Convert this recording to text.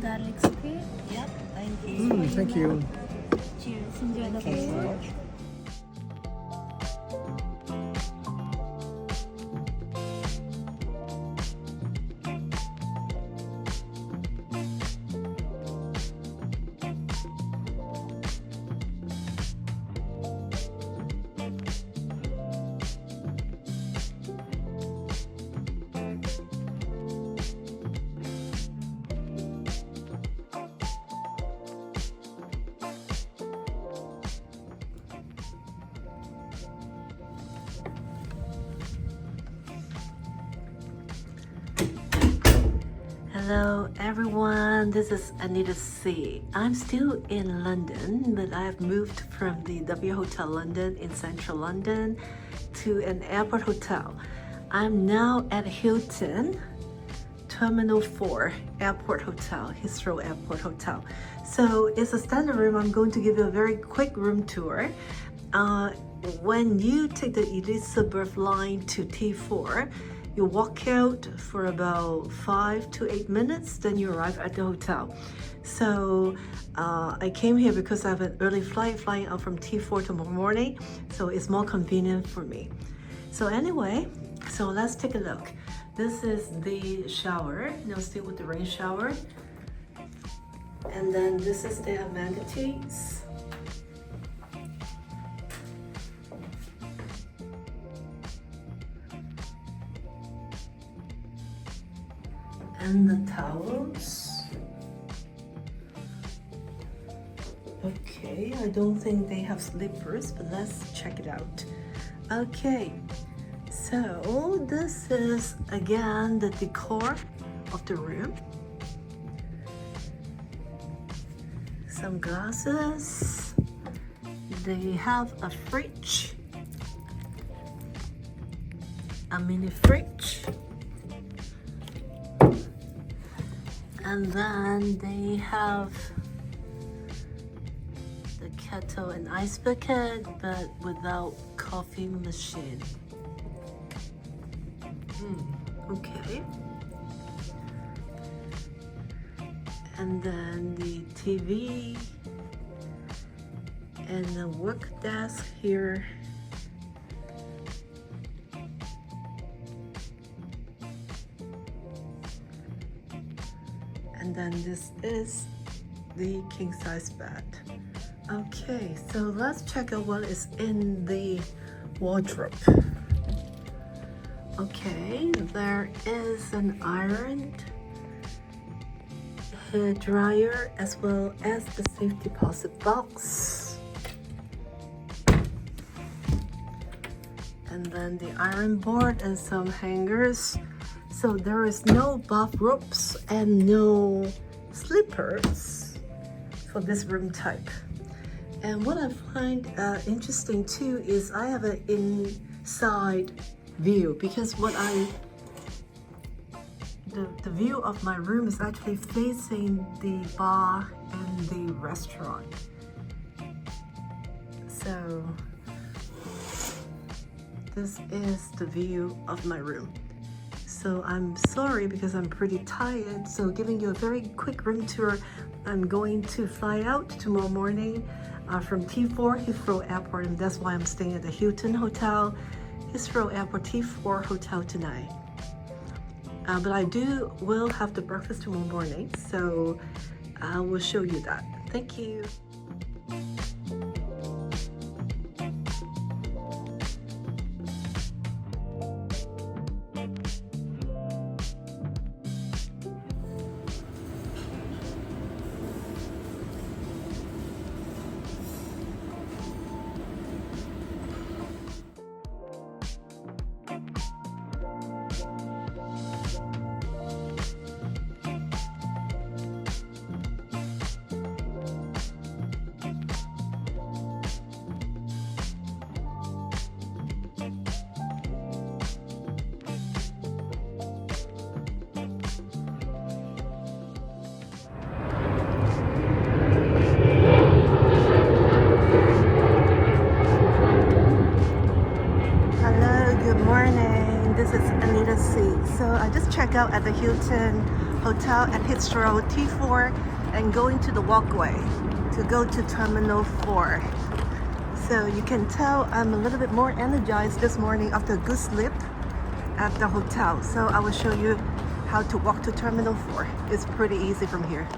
garlic squid. Yep, thank you. Thank you. Cheers. Enjoy the Thanks so food. much. Hello everyone, this is Anita C. I'm still in London, but I have moved from the W Hotel London in central London to an airport hotel. I'm now at Hilton Terminal 4 Airport Hotel, Heathrow Airport Hotel. So it's a standard room. I'm going to give you a very quick room tour. When you take the Elizabeth line to T4, you walk out for about 5 to 8 minutes, then you arrive at the hotel. So I came here because I have an early flight flying out from T4 tomorrow morning, so it's more convenient for me. So anyway, so let's take a look. This is the shower, still with the rain shower. And then this is the amenities. And the towels. Okay, I don't think they have slippers, but let's check it out. Okay, so this is again the decor of the room. Some glasses. They have a fridge, a mini fridge. And then they have the kettle and ice bucket, but without coffee machine. Okay. And then the TV and the work desk here. And then this is the king size bed. Okay, so let's check out what is in the wardrobe. Okay, there is an ironed hair dryer as well as the safe deposit box. And then the iron board and some hangers. So there is no bathrobes and no slippers for this room type. And what I find interesting too is I have an inside view, because the view of my room is actually facing the bar and the restaurant. So this is the view of my room. So I'm sorry because I'm pretty tired, so giving you a very quick room tour. I'm going to fly out tomorrow morning from T4 Heathrow Airport, and that's why I'm staying at the Hilton Hotel, Heathrow Airport T4 Hotel tonight. But I will have the breakfast tomorrow morning, so I will show you that. Thank you. So I just checked out at the Hilton Hotel at Heathrow T4 and going to the walkway to go to Terminal 4. So you can tell I'm a little bit more energized this morning after a good sleep at the hotel. So I will show you how to walk to Terminal 4. It's pretty easy from here.